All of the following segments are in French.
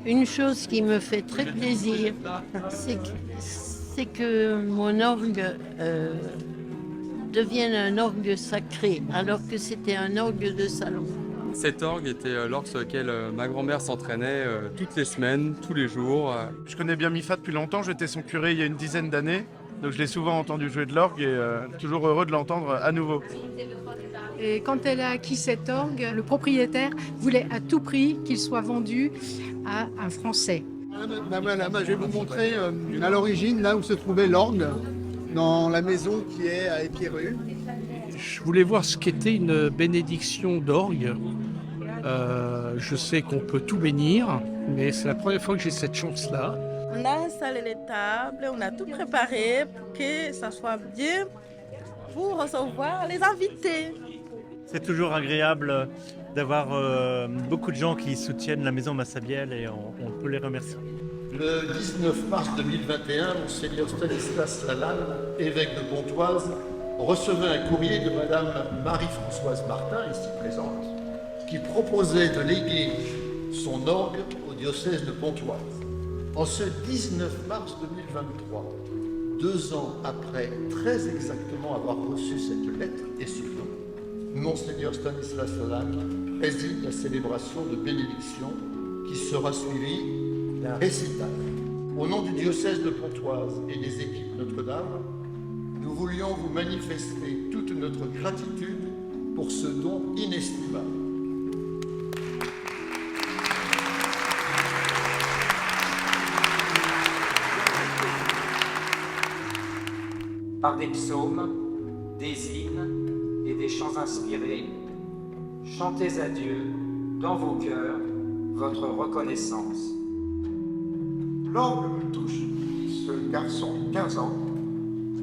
Une chose qui me fait très plaisir, c'est que mon orgue devienne un orgue sacré, alors que c'était un orgue de salon. Cet orgue était l'orgue sur lequel ma grand-mère s'entraînait toutes les semaines, tous les jours. Je connais bien Mifa depuis longtemps, j'étais son curé il y a une dizaine d'années, donc je l'ai souvent entendu jouer de l'orgue et toujours heureux de l'entendre à nouveau. Et quand elle a acquis cet orgue, le propriétaire voulait à tout prix qu'il soit vendu à un Français. Je vais vous montrer à l'origine, là où se trouvait l'orgue, dans la maison qui est à Épierrue. Je voulais voir ce qu'était une bénédiction d'orgue. Je sais qu'on peut tout bénir, mais c'est la première fois que j'ai cette chance-là. On a installé les tables, on a tout préparé pour que ça soit bien pour recevoir les invités. C'est toujours agréable d'avoir beaucoup de gens qui soutiennent la maison Massabielle et on peut les remercier. Le 19 mars 2021, Monseigneur Stanislas Lalanne, évêque de Pontoise, recevait un courrier de Madame Marie-Françoise Martin, ici présente, qui proposait de léguer son orgue au diocèse de Pontoise. En ce 19 mars 2023, 2 ans après très exactement avoir reçu cette lettre et ce don, Monseigneur Stanislas Lalanne préside la célébration de bénédiction qui sera suivie d'un récital. Au nom du diocèse de Pontoise et des équipes Notre-Dame, nous voulions vous manifester toute notre gratitude pour ce don inestimable. Par des psaumes, des hymnes et des chants inspirés, chantez à Dieu dans vos cœurs votre reconnaissance. L'orgue me touche, dit ce garçon de 15 ans,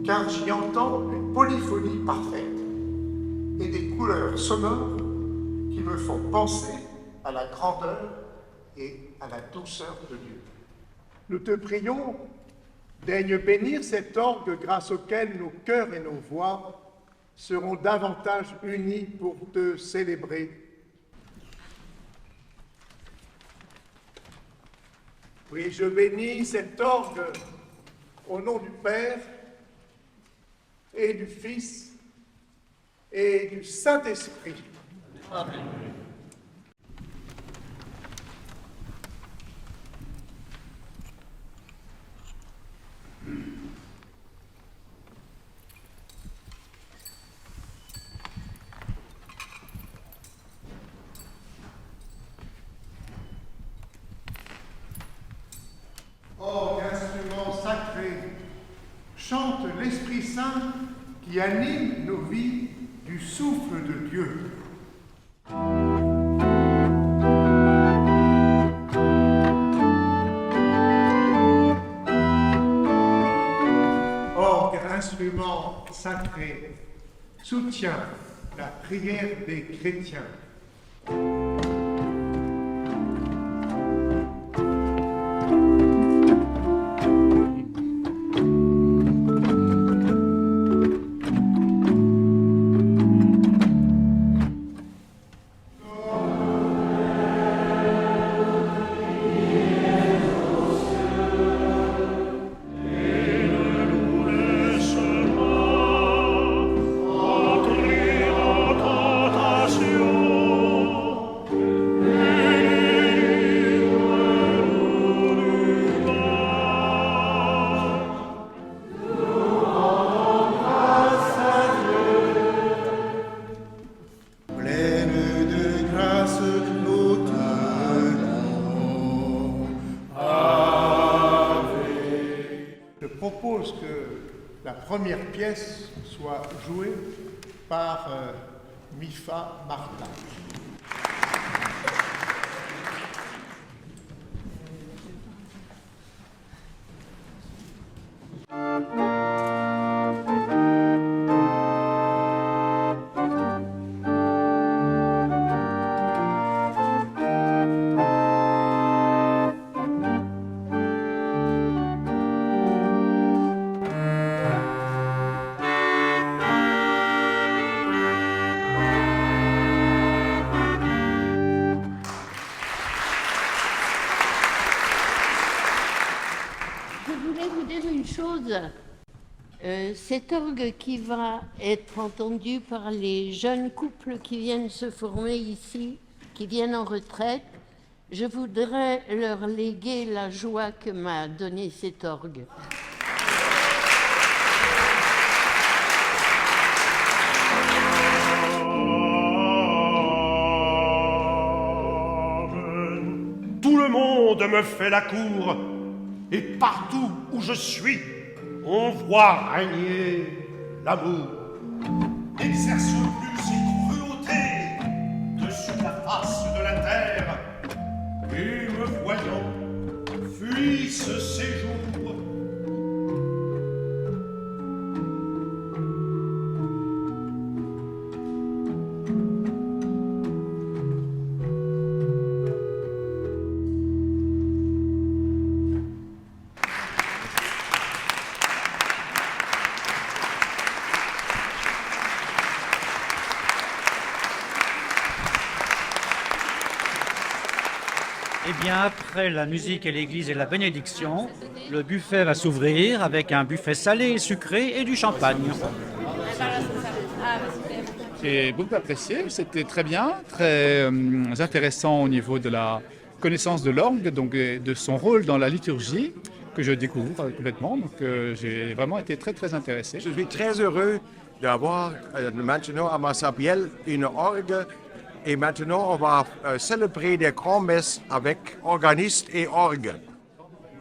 car j'y entends une polyphonie parfaite et des couleurs sonores qui me font penser à la grandeur et à la douceur de Dieu. Nous te prions, daigne bénir cet orgue grâce auquel nos cœurs et nos voix seront davantage unis pour te célébrer. Oui, je bénis cet orgue au nom du Père et du Fils et du Saint-Esprit. Amen. Orgue, instrument sacré, chante l'Esprit Saint qui anime nos vies du souffle de Dieu. Orgue, instrument sacré, soutient la prière des chrétiens. Je propose que la première pièce soit jouée par Mifa Martin. chose. Cet orgue qui va être entendu par les jeunes couples qui viennent se former ici, qui viennent en retraite, je voudrais leur léguer la joie que m'a donnée cet orgue. Tout le monde me fait la cour, et partout où je suis, on voit régner l'amour. N'exerce plus ses cruautés dessus la face de la terre, et me voyant, fuit ce séjour. Eh bien, après la musique et l'église et la bénédiction, le buffet va s'ouvrir avec un buffet salé et sucré et du champagne. J'ai beaucoup apprécié, c'était très bien, très intéressant au niveau de la connaissance de l'orgue, donc de son rôle dans la liturgie, que je découvre complètement. Donc j'ai vraiment été très très intéressé. Je suis très heureux d'avoir maintenant à Massabielle une orgue. Et maintenant, on va célébrer des grands-messes avec organistes et orgue.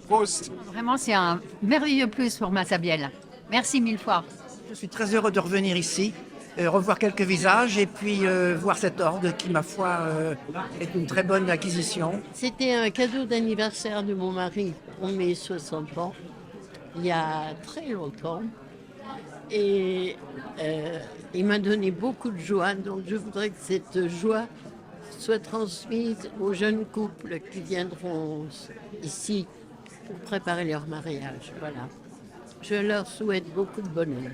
Prost. Vraiment, c'est un merveilleux plus pour Massabielle. Merci mille fois. Je suis très heureux de revenir ici, revoir quelques visages et puis voir cette orgue qui, ma foi, est une très bonne acquisition. C'était un cadeau d'anniversaire de mon mari pour mes 60 ans, il y a très longtemps. Et il m'a donné beaucoup de joie, donc je voudrais que cette joie soit transmise aux jeunes couples qui viendront ici pour préparer leur mariage. Voilà. Je leur souhaite beaucoup de bonheur.